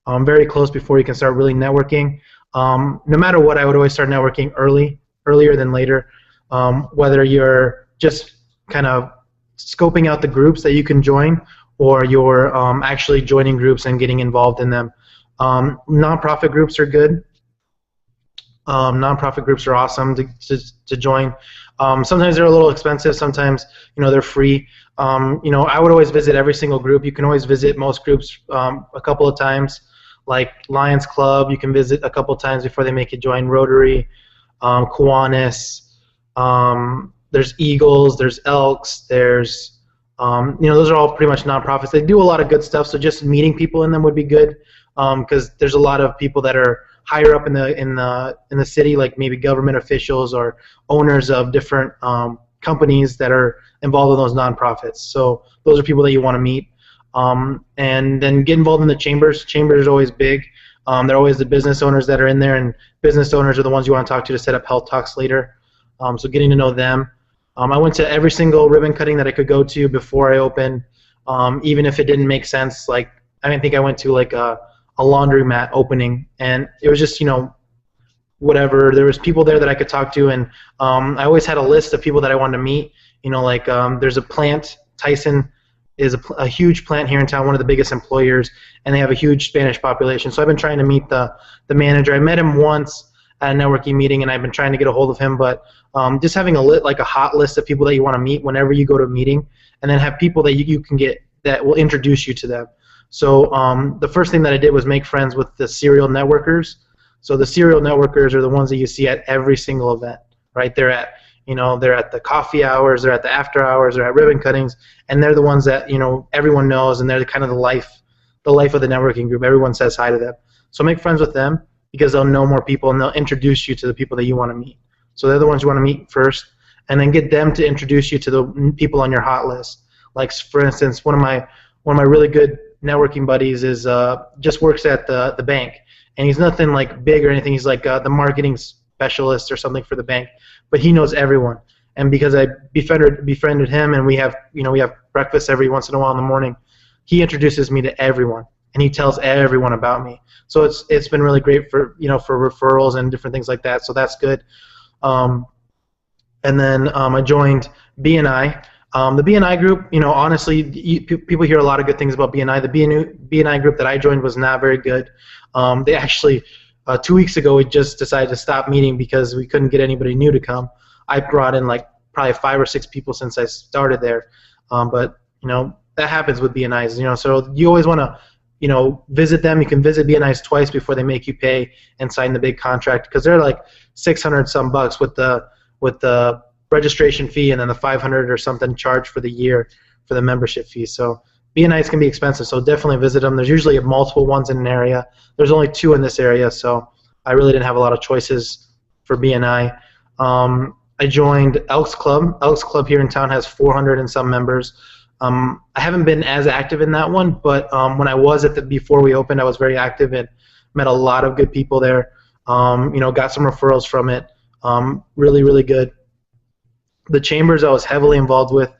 very close before you can start really networking. No matter what, I would always start networking earlier than later. Whether you're just kind of scoping out the groups that you can join, or you're actually joining groups and getting involved in them. Nonprofit groups are good. Nonprofit groups are awesome to join. Sometimes they're a little expensive. Sometimes they're free. I would always visit every single group. You can always visit most groups a couple of times. Like Lions Club, you can visit a couple of times before they make you join. Rotary, Kiwanis. There's Eagles. There's Elks. There's those are all pretty much nonprofits. They do a lot of good stuff. So just meeting people in them would be good, because there's a lot of people that are higher up in the city, like maybe government officials or owners of different companies that are involved in those nonprofits. So those are people that you want to meet. And then get involved in the chambers. Chambers are always big. They're always the business owners that are in there, and business owners are the ones you want to talk to set up health talks later. So getting to know them. I went to every single ribbon cutting that I could go to before I opened, even if it didn't make sense. Like, I think I went to like a laundromat opening, and it was just whatever. There was people there that I could talk to, and I always had a list of people that I wanted to meet. There's a plant. Tyson is a huge plant here in town, one of the biggest employers, and they have a huge Spanish population. So I've been trying to meet the manager. I met him once at a networking meeting, and I've been trying to get a hold of him. But just having a hot list of people that you want to meet whenever you go to a meeting, and then have people that you can get that will introduce you to them. So the first thing that I did was make friends with the serial networkers. So the serial networkers are the ones that you see at every single event, right? They're at the coffee hours, they're at the after hours, they're at ribbon cuttings, and they're the ones that everyone knows, and they're kind of the life of the networking group. Everyone says hi to them. So make friends with them, because they'll know more people and they'll introduce you to the people that you want to meet. So they're the ones you want to meet first, and then get them to introduce you to the people on your hot list. Like, for instance, one of my really good networking buddies is just works at the bank, and he's nothing like big or anything. He's like the marketing specialist or something for the bank, but he knows everyone. And because I befriended him, and we have breakfast every once in a while in the morning, he introduces me to everyone, and he tells everyone about me. So it's been really great for for referrals and different things like that. So that's good. And then I joined BNI. The BNI group, honestly, people hear a lot of good things about BNI. The BNI group that I joined was not very good. They actually, 2 weeks ago, we just decided to stop meeting because we couldn't get anybody new to come. I brought in like probably 5 or 6 people since I started there. But that happens with BNIs. So you always want to visit them. You can visit BNIs twice before they make you pay and sign the big contract, because they're like $600 some bucks with the registration fee, and then the $500 or something charged for the year for the membership fee. So BNIs can be expensive, so definitely visit them. There's usually multiple ones in an area. There's only 2 in this area, so I really didn't have a lot of choices for BNI. I joined Elks Club. Elks Club here in town has 400 and some members. I haven't been as active in that one, but when I was before we opened, I was very active and met a lot of good people there. Got some referrals from it. Really, really good. The chambers I was heavily involved with.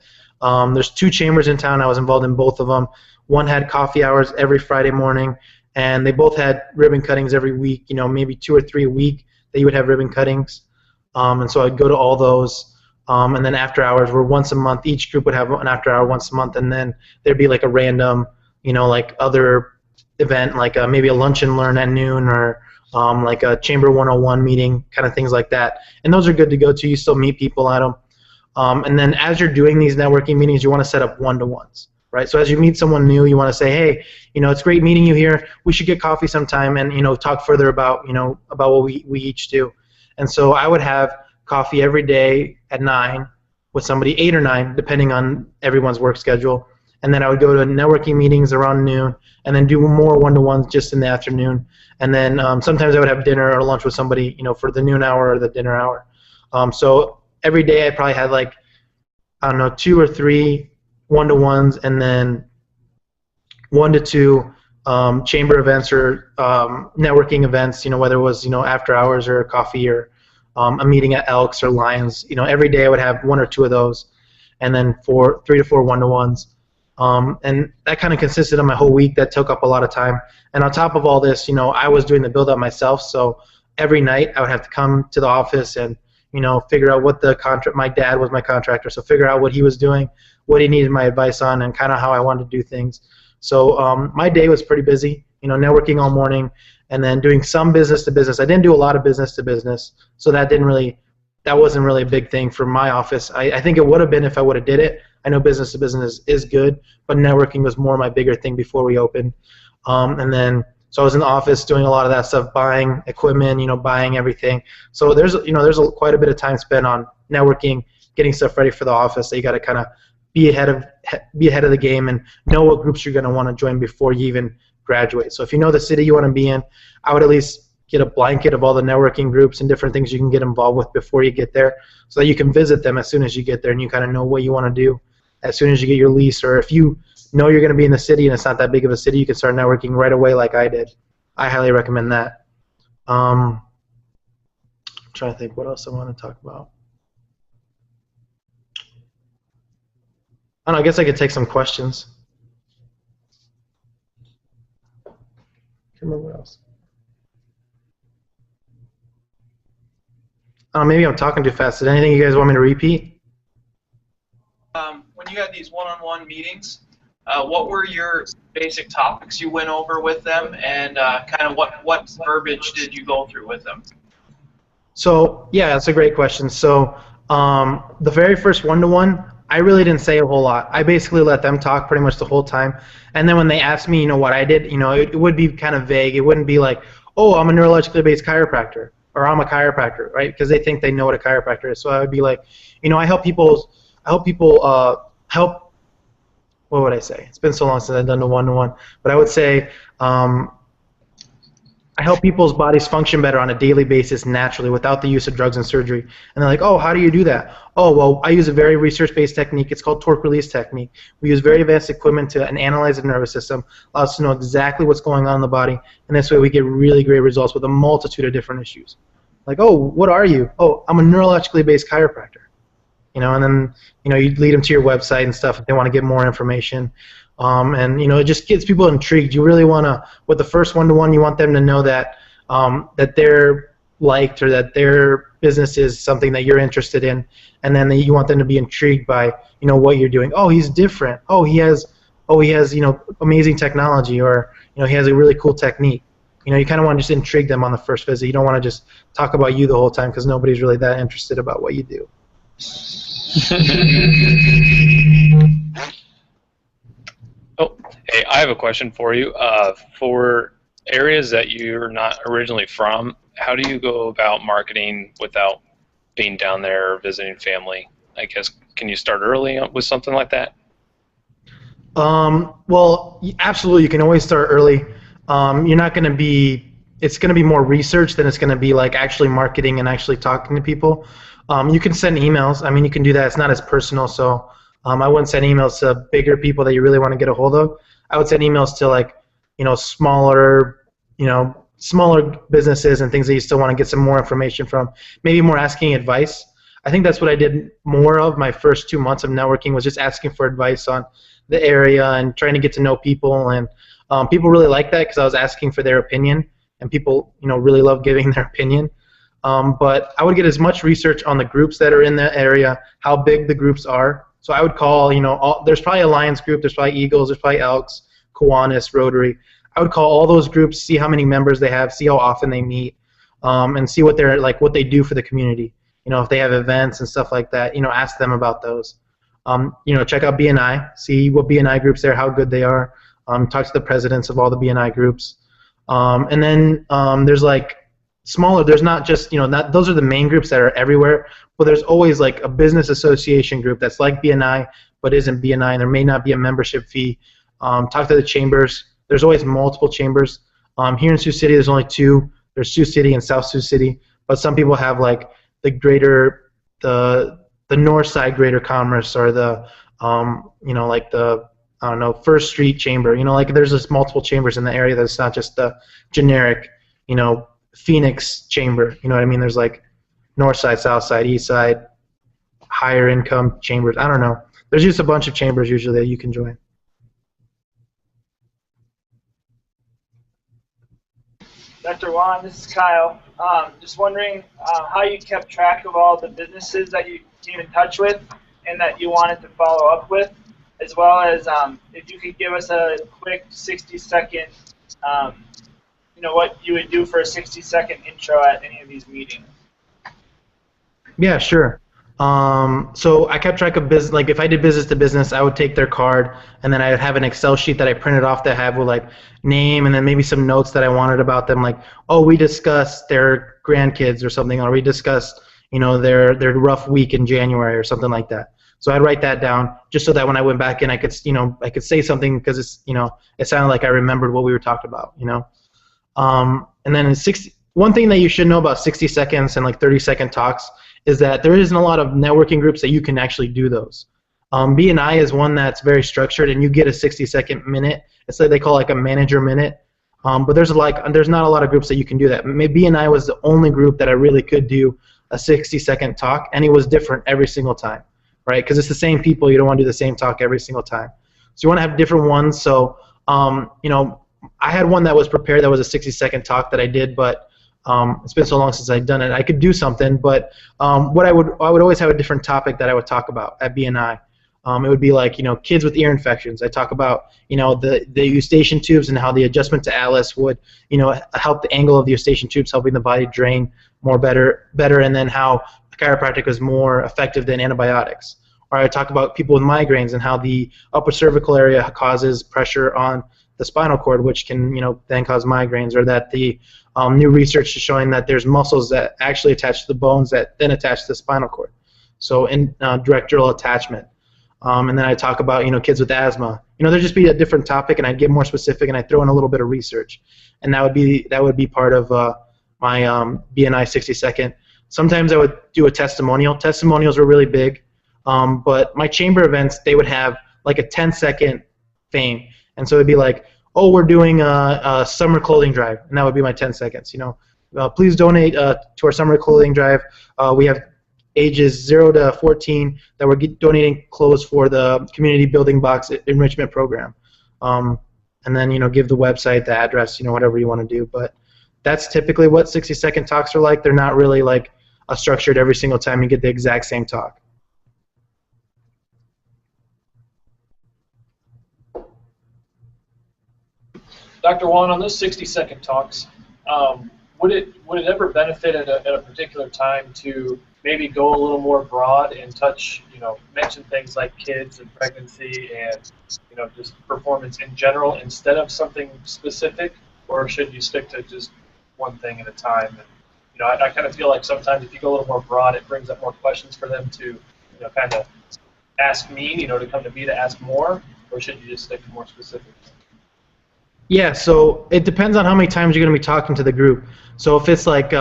There's 2 chambers in town. I was involved in both of them. One had coffee hours every Friday morning, and they both had ribbon cuttings every week. Maybe 2 or 3 a week that you would have ribbon cuttings. And so I'd go to all those. And then after hours were once a month. Each group would have an after hour once a month, and then there'd be like a random, like other event, like maybe a lunch and learn at noon, or like a Chamber 101 meeting, kind of things like that. And those are good to go to. You still meet people at them. And then as you're doing these networking meetings, you want to set up one-to-ones, right? So as you meet someone new, you want to say, hey, it's great meeting you here. We should get coffee sometime and, talk further about, about what we each do. And so I would have coffee every day at 9 with somebody, 8 or 9, depending on everyone's work schedule. And then I would go to networking meetings around noon, and then do more one-to-ones just in the afternoon. And then sometimes I would have dinner or lunch with somebody, for the noon hour or the dinner hour. So every day I probably had 2 or 3 one-to-ones, and then 1 to 2 chamber events or networking events, whether it was, after hours or coffee or a meeting at Elks or Lions. Every day I would have 1 or 2 of those, and then 3 to 4 one-to-ones. And that kind of consisted of my whole week. That took up a lot of time. And on top of all this, I was doing the build-up myself. So every night I would have to come to the office and, figure out what the contract. My dad was my contractor, so figure out what he was doing, what he needed my advice on, and kind of how I wanted to do things. So my day was pretty busy. Networking all morning, and then doing some business to business. I didn't do a lot of business to business, so that wasn't really a big thing for my office. I think it would have been if I would have did it. I know business to business is good, but networking was more my bigger thing before we opened. And then so I was in the office doing a lot of that stuff, buying equipment, buying everything. So there's quite a bit of time spent on networking, getting stuff ready for the office. So you got to kind of be ahead of the game and know what groups you're going to want to join before you even graduate. So if you know the city you want to be in, I would at least get a blanket of all the networking groups and different things you can get involved with before you get there, so that you can visit them as soon as you get there and you kind of know what you want to do as soon as you get your lease. Or if you know you're going to be in the city and it's not that big of a city, you can start networking right away like I did. I highly recommend that. I'm trying to think what else I want to talk about. I don't know, I guess I could take some questions. I can't remember what else. Maybe I'm talking too fast. Is there anything you guys want me to repeat? When you had these one-on-one meetings, what were your basic topics you went over with them, and kind of what verbiage did you go through with them? So yeah, that's a great question. So the very first one-to-one, I really didn't say a whole lot. I basically let them talk pretty much the whole time. And then when they asked me, what I did, it would be kind of vague. It wouldn't be like, oh, I'm a neurologically based chiropractor, or I'm a chiropractor, right? Because they think they know what a chiropractor is. So I would be like, I help people help. What would I say? It's been so long since I've done the one-to-one, but I would say I help people's bodies function better on a daily basis naturally without the use of drugs and surgery. And they're like, oh, how do you do that? Oh, well, I use a very research-based technique. It's called torque release technique. We use very advanced equipment to analyze the nervous system, allows us to know exactly what's going on in the body, and this way we get really great results with a multitude of different issues. Like, oh, what are you? Oh, I'm a neurologically based chiropractor. And then, you lead them to your website and stuff if they want to get more information. And, it just gets people intrigued. You really want to, with the first one-to-one, you want them to know that that they're liked, or that their business is something that you're interested in. And then you want them to be intrigued by, what you're doing. Oh, he's different. Oh, he has, amazing technology, or, he has a really cool technique. You kind of want to just intrigue them on the first visit. You don't want to just talk about you the whole time, because nobody's really that interested about what you do. Oh, hey, I have a question for you. For areas that you're not originally from, how do you go about marketing without being down there or visiting family? I guess, can you start early with something like that? Well, absolutely, you can always start early. You're not going to be, it's going to be more research than it's going to be like actually marketing and actually talking to people. You can send emails. I mean, you can do that. It's not as personal, so I wouldn't send emails to bigger people that you really want to get a hold of. I would send emails to, like, smaller businesses and things that you still want to get some more information from. Maybe more asking advice. I think that's what I did more of my first 2 months of networking, was just asking for advice on the area and trying to get to know people. And people really liked that because I was asking for their opinion, and people, really love giving their opinion. But I would get as much research on the groups that are in that area, how big the groups are. So I would call, there's probably a Lions group, there's probably Eagles, there's probably Elks, Kiwanis, Rotary. I would call all those groups, see how many members they have, see how often they meet, and see what they're like, what they do for the community. If they have events and stuff like that, ask them about those. Check out BNI, see what BNI groups there, how good they are. Talk to the presidents of all the BNI groups. And then there's like smaller, there's not just, those are the main groups that are everywhere, but there's always like a business association group that's like BNI but isn't BNI, and there may not be a membership fee. Talk to the chambers. There's always multiple chambers. Here in Sioux City, there's only two. There's Sioux City and South Sioux City, but some people have like the north side Greater Commerce, or the like the, I don't know, First Street Chamber. Like there's just multiple chambers in the area. That's not just the generic, Phoenix Chamber. You know what I mean? There's like north side, south side, east side, higher income chambers. I don't know. There's just a bunch of chambers usually that you can join. Dr. Juan, this is Kyle. Just wondering how you kept track of all the businesses that you came in touch with and that you wanted to follow up with, as well as if you could give us a quick 60-second, what you would do for a 60-second intro at any of these meetings. Yeah, sure. So I kept track of business. Like if I did business to business, I would take their card, and then I would have an Excel sheet that I printed off that had with like name, and then maybe some notes that I wanted about them, like, oh, we discussed their grandkids or something, or we discussed, their rough week in January or something like that. So I'd write that down just so that when I went back in, I could, I could say something because it's, it sounded like I remembered what we were talking about, And then one thing that you should know about 60 seconds and like 30-second talks is that there isn't a lot of networking groups that you can actually do those. B&I is one that's very structured, and you get a 60-second minute. It's like they call like a manager minute. But there's not a lot of groups that you can do that. B&I was the only group that I really could do a 60-second talk, and it was different every single time, right? Because it's the same people. You don't want to do the same talk every single time. So you want to have different ones. So I had one that was prepared that was a 60-second talk that I did, but it's been so long since I'd done it. I could do something, but what I would always have a different topic that I would talk about at B&I. It would be like, kids with ear infections. I talk about, the eustachian tubes and how the adjustment to Alice would, help the angle of the eustachian tubes, helping the body drain better, and then how chiropractic is more effective than antibiotics. Or I talk about people with migraines and how the upper cervical area causes pressure on the spinal cord, which can, then cause migraines, or that the new research is showing that there's muscles that actually attach to the bones that then attach to the spinal cord. So in direct dural attachment. And then I talk about, kids with asthma. There'd just be a different topic, and I'd get more specific, and I'd throw in a little bit of research. And that would be part of my B&I 60-second. Sometimes I would do a testimonial. Testimonials were really big. But my chamber events, they would have like a 10-second thing. And so it'd be like, oh, we're doing a summer clothing drive, and that would be my 10 seconds. Please donate to our summer clothing drive. We have ages 0 to 14 that we're donating clothes for the community building blocks enrichment program. And then give the website, the address, whatever you want to do. But that's typically what 60-second talks are like. They're not really like a structured every single time you get the exact same talk. Dr. Juan, on those 60-second talks, would it ever benefit at a particular time to maybe go a little more broad and touch, mention things like kids and pregnancy and, just performance in general instead of something specific, or should you stick to just one thing at a time? And, I kind of feel like sometimes if you go a little more broad, it brings up more questions for them to, kind of ask me, to come to me to ask more, or should you just stick to more specifics? Yeah, so it depends on how many times you're going to be talking to the group. So if it's like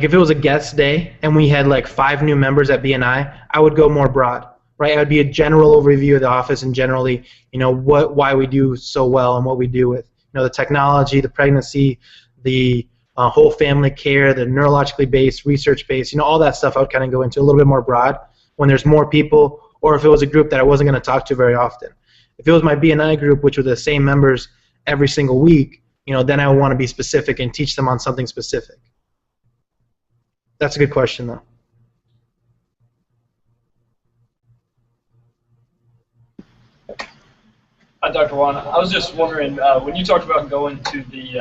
if it was a guest day and we had like 5 new members at B&I would go more broad, right? It would be a general overview of the office and generally, why we do so well and what we do with, the technology, the pregnancy, the whole family care, the neurologically based, research-based, all that stuff I would kind of go into a little bit more broad when there's more people, or if it was a group that I wasn't going to talk to very often. If it was my B&I group, which were the same members every single week, then I would want to be specific and teach them on something specific. That's a good question, though. Hi, Dr. Juan. I was just wondering, when you talked about going to the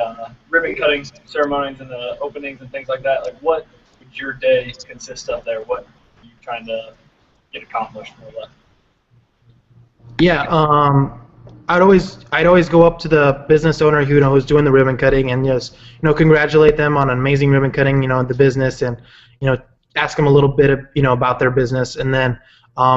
ribbon cutting ceremonies and the openings and things like that, like what would your day consist of there? What are you trying to get accomplished more or less? Yeah, I'd always go up to the business owner who was doing the ribbon cutting and just congratulate them on an amazing ribbon cutting, the business, and ask them a little bit of, about their business. And then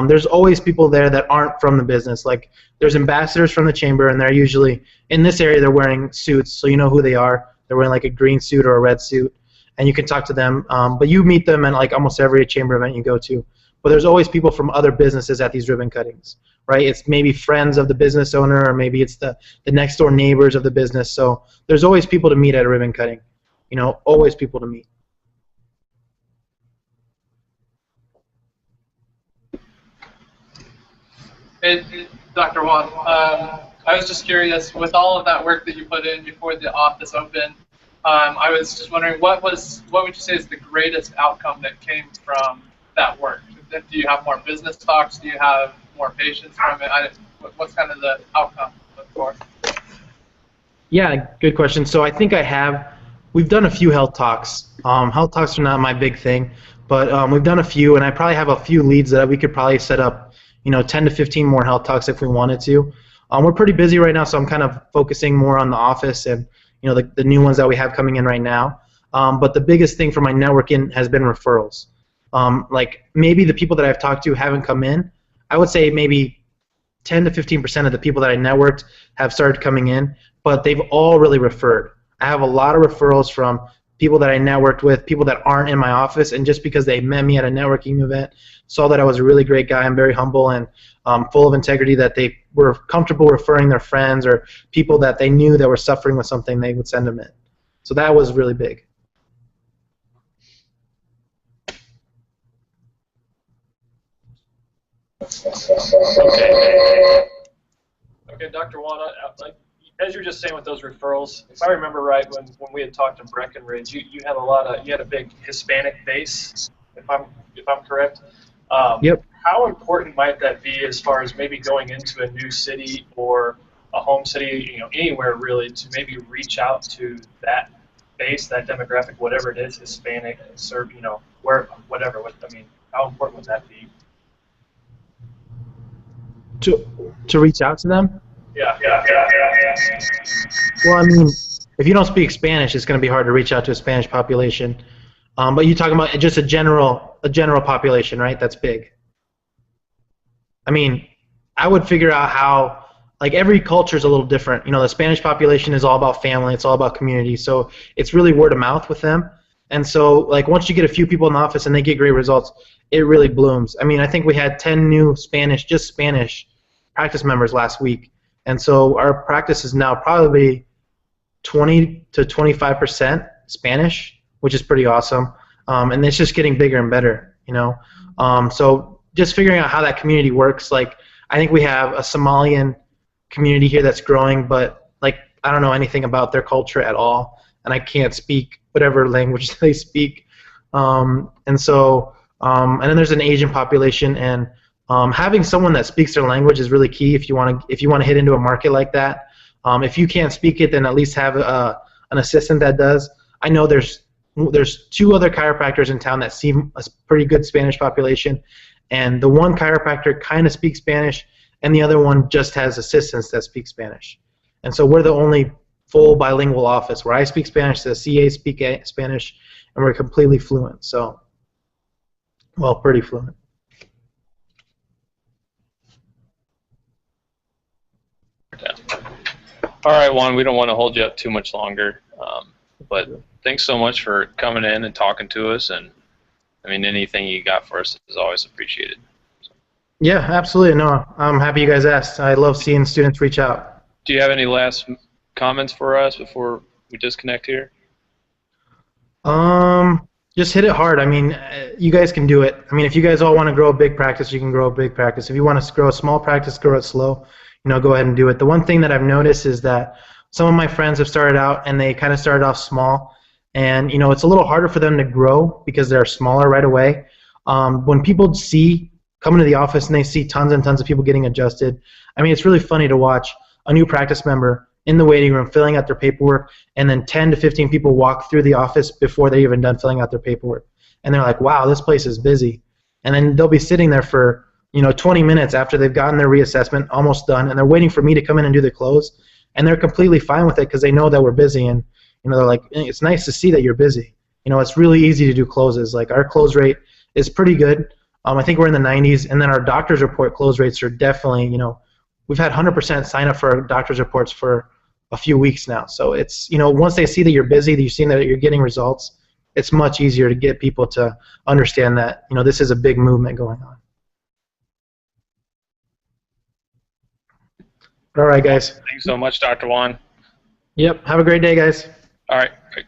there's always people there that aren't from the business. Like there's ambassadors from the chamber, and they're usually in this area. They're wearing suits, so you know who they are. They're wearing like a green suit or a red suit, and you can talk to them. But you meet them at like almost every chamber event you go to. But there's always people from other businesses at these ribbon cuttings, right? It's maybe friends of the business owner, or maybe it's the next door neighbors of the business. So there's always people to meet at a ribbon cutting, always people to meet. Dr. Juan, I was just curious, with all of that work that you put in before the office opened, I was just wondering, what would you say is the greatest outcome that came from that work? Do you have more business talks? Do you have more patients from it? What's kind of the outcome you look for? Yeah, good question. So I think we've done a few health talks. Health talks are not my big thing, but we've done a few, and I probably have a few leads that we could probably set up, 10 to 15 more health talks if we wanted to. We're pretty busy right now, so I'm kind of focusing more on the office and, the new ones that we have coming in right now. But the biggest thing for my networking has been referrals. Like maybe the people that I've talked to haven't come in. I would say maybe 10 to 15% of the people that I networked have started coming in, but they've all really referred. I have a lot of referrals from people that I networked with, people that aren't in my office, and just because they met me at a networking event, saw that I was a really great guy, I'm very humble and full of integrity, that they were comfortable referring their friends or people that they knew that were suffering with something, they would send them in. So that was really big. Okay, Dr. Juan, like as you were just saying with those referrals, if I remember right, when we had talked to Breckenridge, you had a big Hispanic base, if I'm correct. Yep. How important might that be as far as maybe going into a new city or a home city, anywhere really, to maybe reach out to that base, that demographic, whatever it is, Hispanic, Serb, whatever. How important would that be? To reach out to them? Yeah. Well, I mean, if you don't speak Spanish, it's going to be hard to reach out to a Spanish population. But you're talking about just a general population, right? That's big. I mean, I would figure out how, like every culture is a little different. The Spanish population is all about family. It's all about community. So it's really word of mouth with them. And so, like, once you get a few people in the office and they get great results, it really blooms. I mean, I think we had 10 new Spanish practice members last week. And so our practice is now probably 20 to 25% Spanish, which is pretty awesome. And it's just getting bigger and better, So just figuring out how that community works. Like, I think we have a Somalian community here that's growing, but, like, I don't know anything about their culture at all, and I can't speak whatever language they speak. And then there's an Asian population, and having someone that speaks their language is really key if you want to hit into a market like that. If you can't speak it, then at least have an assistant that does. I know there's 2 other chiropractors in town that see a pretty good Spanish population, and the one chiropractor kind of speaks Spanish, and the other one just has assistants that speak Spanish. And so we're the only full bilingual office where I speak Spanish, the CA speak Spanish, and we're completely fluent. So, well, pretty fluent. All right, Juan, we don't want to hold you up too much longer, but thanks so much for coming in and talking to us, and I mean, anything you got for us is always appreciated. Yeah, absolutely. No, I'm happy you guys asked. I love seeing students reach out. Do you have any last comments for us before we disconnect here? Just hit it hard. I mean, you guys can do it. I mean, if you guys all want to grow a big practice, you can grow a big practice. If you want to grow a small practice, grow it slow. Go ahead and do it. The one thing that I've noticed is that some of my friends have started out and they kind of started off small, and it's a little harder for them to grow because they're smaller right away. When people come into the office and they see tons and tons of people getting adjusted, I mean, it's really funny to watch a new practice member in the waiting room filling out their paperwork, and then 10 to 15 people walk through the office before they're even done filling out their paperwork. And they're like, wow, this place is busy. And then they'll be sitting there for 20 minutes after they've gotten their reassessment, almost done, and they're waiting for me to come in and do the close, and they're completely fine with it because they know that we're busy, and they're like, it's nice to see that you're busy. It's really easy to do closes. Like, our close rate is pretty good. I think we're in the 90s, and then our doctor's report close rates are definitely, we've had 100% sign up for our doctor's reports for a few weeks now. So it's, once they see that you're busy, that you've seen that you're getting results, it's much easier to get people to understand that, this is a big movement going on. All right, guys. Thanks so much, Dr. Juan. Yep. Have a great day, guys. All right. Great.